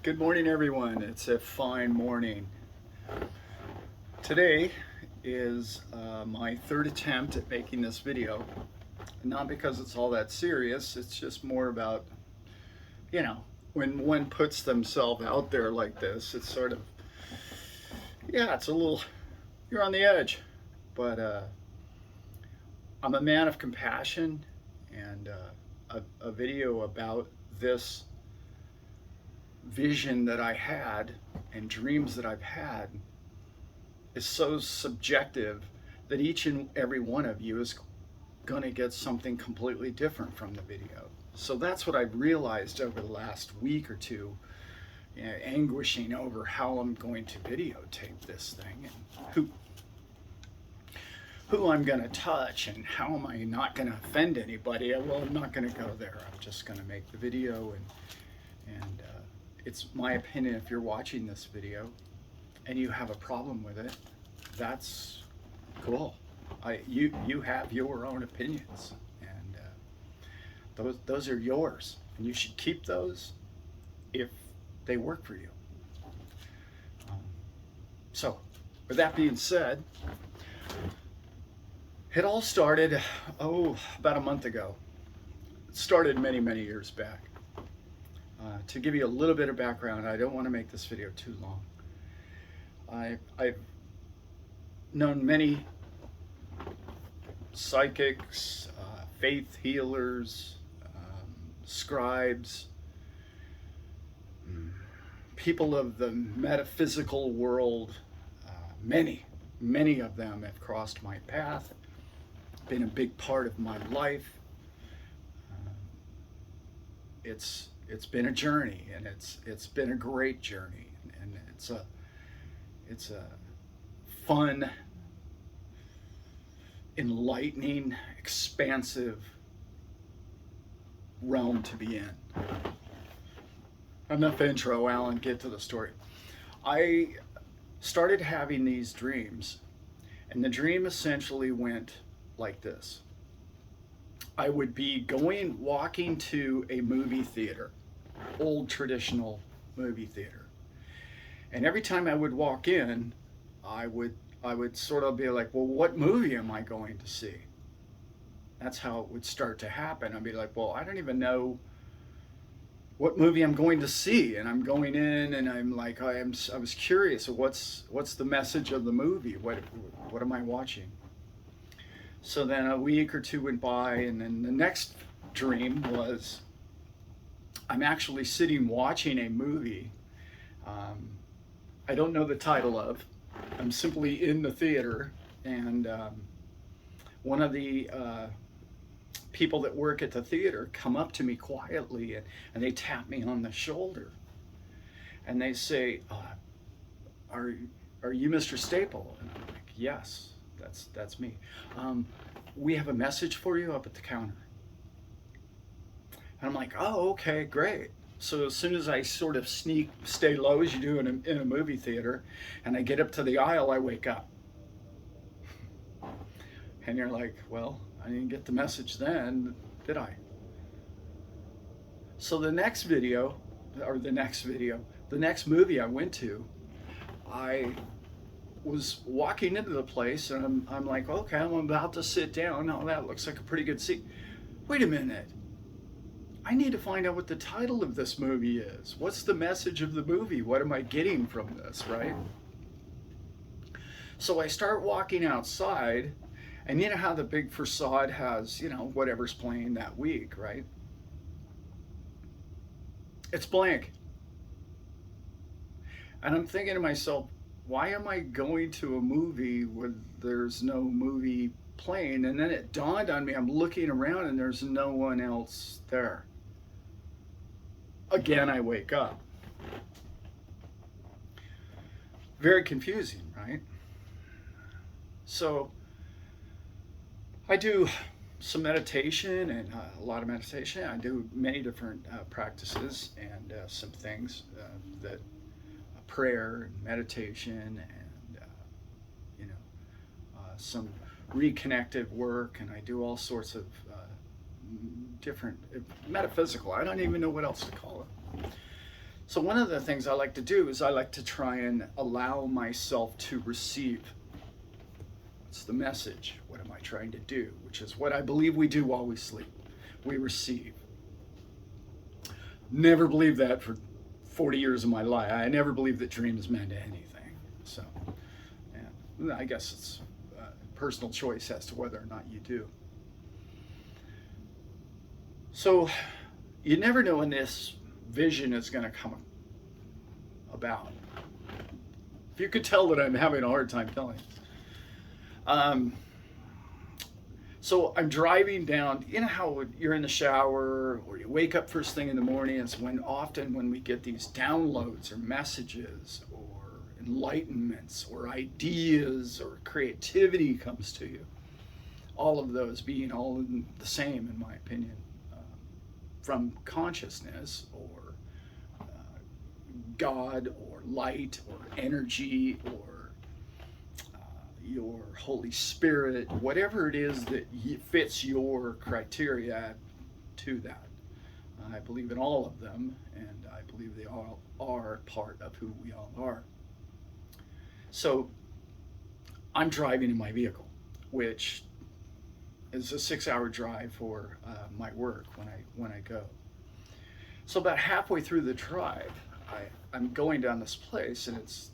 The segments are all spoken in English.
Good morning, everyone. It's a fine morning. Today is my third attempt at making this video. Not because it's all that serious, it's just more about, you know, when one puts themselves out there like this, it's sort of, yeah, it's a little, you're on the edge. But I'm a man of compassion, and a video about this vision that I had and dreams that I've had is so subjective that each and every one of you is going to get something completely different from the video. So that's what I've realized over the last week or two, anguishing over how I'm going to videotape this thing and who I'm going to touch and how am I not going to offend anybody. Well, I'm not going to go there. I'm just going to make the video, and it's my opinion. If you're watching this video and you have a problem with it, that's cool. You have your own opinions, and those are yours, and you should keep those if they work for you. Um, so, with that being said, it all started about a month ago. It started many years back. To give you a little bit of background, I don't want to make this video too long. I've known many psychics, faith healers, scribes, people of the metaphysical world. Many of them have crossed my path, been a big part of my life. It's been a journey, and it's been a great journey, and it's a fun, enlightening, expansive realm to be in. Enough intro, Alan, get to the story. I started having these dreams, and the dream essentially went like this. I would be walking to a movie theater, old traditional movie theater. And every time I would walk in, I would sort of be like, well, what movie am I going to see? That's how it would start to happen. I'd be like, well, I don't even know what movie I'm going to see. And I'm going in and I'm like, I was curious, what's the message of the movie? What am I watching? So then a week or two went by, and then the next dream was I'm actually sitting watching a movie I don't know the title of. I'm simply in the theater, and one of the people that work at the theater come up to me quietly, and they tap me on the shoulder, and they say, are you Mr. Staple? And I'm like, yes, that's me. We have a message for you up at the counter. And I'm like, oh, okay, great. So as soon as I sort of stay low as you do in a movie theater, and I get up to the aisle, I wake up. And you're like, well, I didn't get the message then, did I? So the next movie I went to, I was walking into the place, and I'm like, okay, I'm about to sit down. Oh, that looks like a pretty good seat. Wait a minute. I need to find out what the title of this movie is. What's the message of the movie? What am I getting from this, right? So I start walking outside, and you know how the big facade has, whatever's playing that week, right? It's blank. And I'm thinking to myself, why am I going to a movie where there's no movie playing? And then it dawned on me, I'm looking around and there's no one else there. Again, I wake up. Very confusing, right? So I do some meditation, and a lot of meditation. I do many different practices and some things that prayer, meditation, and some reconnective work, and I do all sorts of different metaphysical. I don't even know what else to call it. So one of the things I like to do is I like to try and allow myself to receive. What's the message? What am I trying to do? Which is what I believe we do while we sleep. We receive. Never believed that for 40 years of my life. I never believed that dreams meant anything. So, yeah, I guess it's a personal choice as to whether or not you do. So, you never know when this vision is going to come about. If you could tell that I'm having a hard time telling. So I'm driving down, you know how you're in the shower or you wake up first thing in the morning, it's often when we get these downloads or messages or enlightenments or ideas or creativity comes to you. All of those being all the same, in my opinion, from consciousness or God or light or energy or your Holy Spirit, whatever it is that fits your criteria to that. I believe in all of them, and I believe they all are part of who we all are. So I'm driving in my vehicle, which is a 6-hour drive for my work when I go. So about halfway through the drive, I'm going down this place, and it's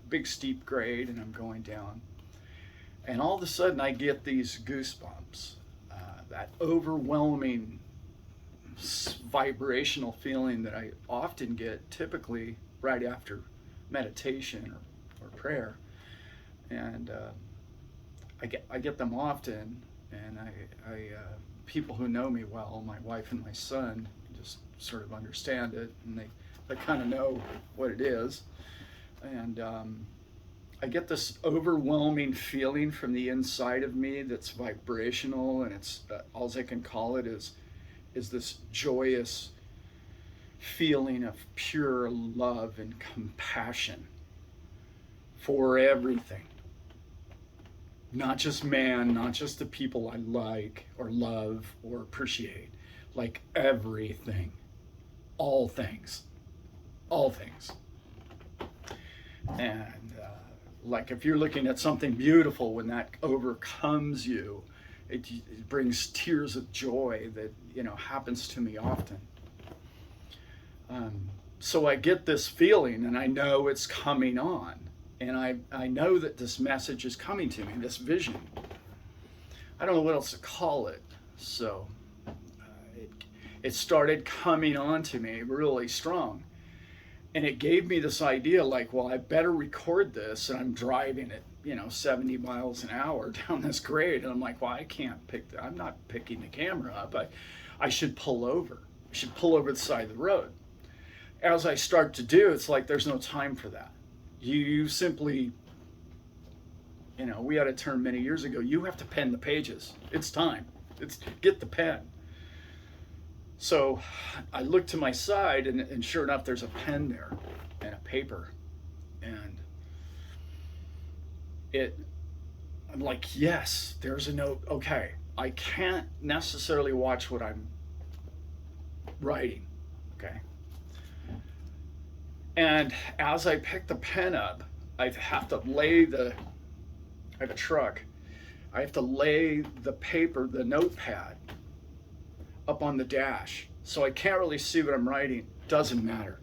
big steep grade, and I'm going down, and all of a sudden I get these goosebumps, that overwhelming vibrational feeling that I often get typically right after meditation or prayer, and I get them often, and I people who know me well, my wife and my son, just sort of understand it, and they kind of know what it is. And I get this overwhelming feeling from the inside of me that's vibrational, and it's all I can call it is this joyous feeling of pure love and compassion for everything. Not just man, not just the people I like or love or appreciate, like everything, all things. And like if you're looking at something beautiful, when that overcomes you, it brings tears of joy that happens to me often. So I get this feeling, and I know it's coming on, and I know that this message is coming to me, this vision. I don't know what else to call it. So it started coming on to me really strong. And it gave me this idea, like, well, I better record this. And I'm driving at 70 miles an hour down this grade, and I'm like, well, I can't I'm not picking the camera up. I should pull over. I should pull over the side of the road. As I start to do, it's like there's no time for that. You simply, we had a term many years ago. You have to pen the pages. It's time. Get the pen. So I look to my side, and sure enough, there's a pen there and a paper. And I'm like, yes, there's a note. Okay, I can't necessarily watch what I'm writing, okay? And as I pick the pen up, I have to lay I have a truck. I have to lay the paper, the notepad, up on the dash, so I can't really see what I'm writing. Doesn't matter.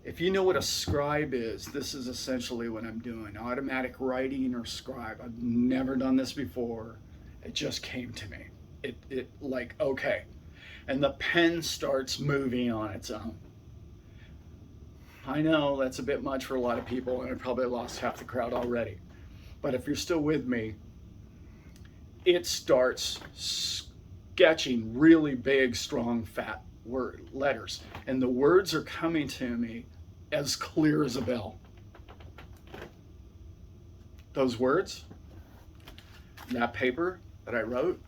If you know what a scribe is, this is essentially what I'm doing. Automatic writing or scribe. I've never done this before. It just came to me. It like, okay. And the pen starts moving on its own. I know that's a bit much for a lot of people, and I probably lost half the crowd already. But if you're still with me, it starts sketching really big, strong, fat letters. And the words are coming to me as clear as a bell. Those words, that paper that I wrote,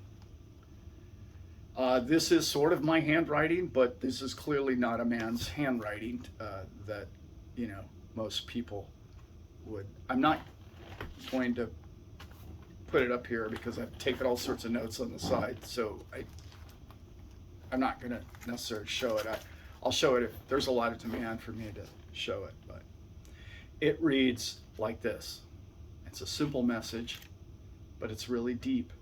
this is sort of my handwriting, but this is clearly not a man's handwriting that, most people would. I'm not going to put it up here because I've taken all sorts of notes on the side, so I'm not going to necessarily show it. I'll show it if there's a lot of demand for me to show it, but it reads like this. It's a simple message, but it's really deep.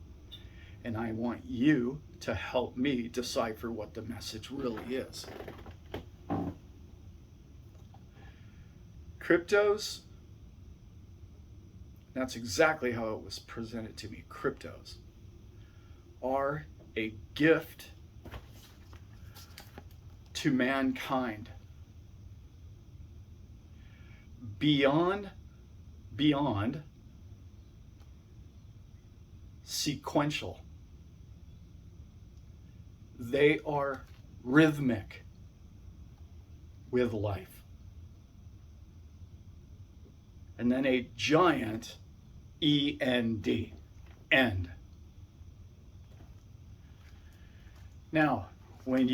And I want you to help me decipher what the message really is. Cryptos, that's exactly how it was presented to me. Cryptos are a gift to mankind beyond sequential. They are rhythmic with life. And then a giant END, end. Now, when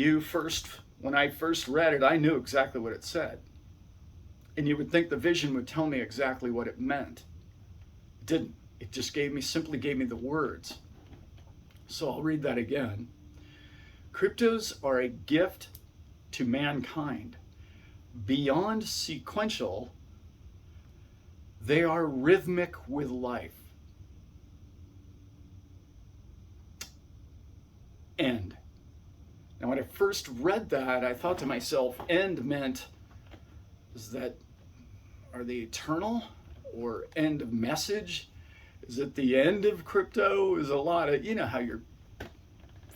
I first read it, I knew exactly what it said. And you would think the vision would tell me exactly what it meant. It didn't. It just simply gave me the words. So I'll read that again. Cryptos are a gift to mankind. Beyond sequential, they are rhythmic with life. End. Now, when I first read that, I thought to myself, end meant, are they eternal? Or end of message? Is it the end of crypto? Is a lot of, you know how your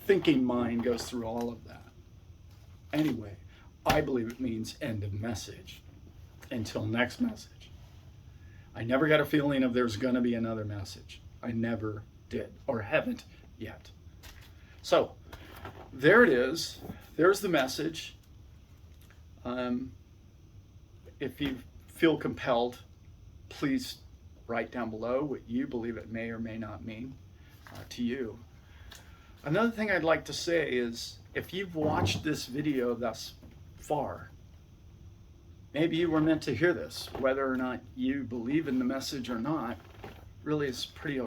thinking mind goes through all of that. Anyway, I believe it means end of message. Until next message. I never got a feeling of there's going to be another message. I never did, or haven't yet. So, there it is. There's the message. If you feel compelled, please write down below what you believe it may or may not mean to you. Another thing I'd like to say is, if you've watched this video thus far, maybe you were meant to hear this. Whether or not you believe in the message or not really is pretty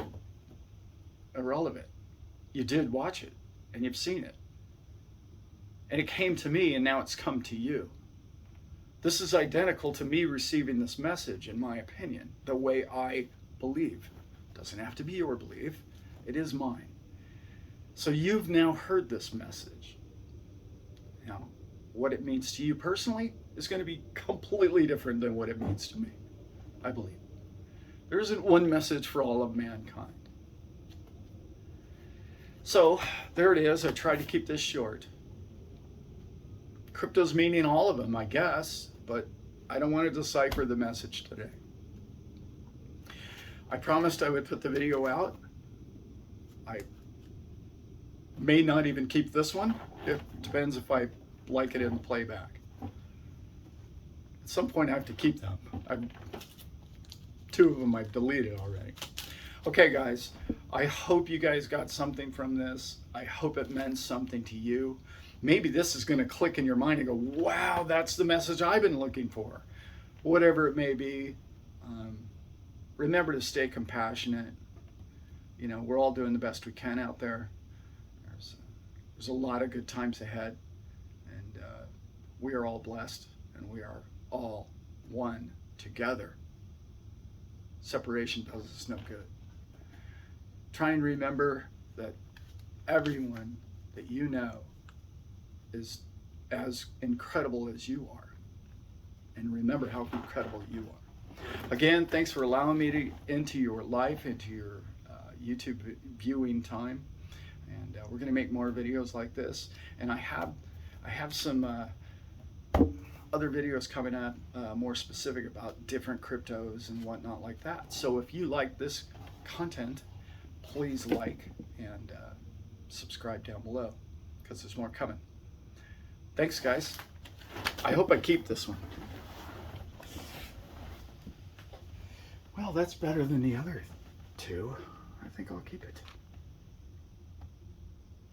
irrelevant. You did watch it, and you've seen it. And it came to me, and now it's come to you. This is identical to me receiving this message, in my opinion, the way I believe. It doesn't have to be your belief. It is mine. So you've now heard this message. Now, what it means to you personally is going to be completely different than what it means to me, I believe. There isn't one message for all of mankind. So, there it is. I tried to keep this short. Crypto's meaning all of them, I guess, but I don't want to decipher the message today. I promised I would put the video out. I may not even keep this one. It depends if I like it in the playback. At some point I have to keep them. Two of them I've deleted already. Okay guys, I hope you guys got something from this. I hope it meant something to you. Maybe this is going to click in your mind and go, wow, that's the message I've been looking for. Whatever it may be, remember to stay compassionate. You know, we're all doing the best we can out there. There's a lot of good times ahead, and we are all blessed, and we are all one together. Separation does us no good. Try and remember that everyone that you know is as incredible as you are. And remember how incredible you are. Again, thanks for allowing me into your life, into your YouTube viewing time. And we're going to make more videos like this. And I have some other videos coming up, more specific about different cryptos and whatnot like that. So if you like this content, please like and subscribe down below, because there's more coming. Thanks, guys. I hope I keep this one. Well, that's better than the other two. I think I'll keep it.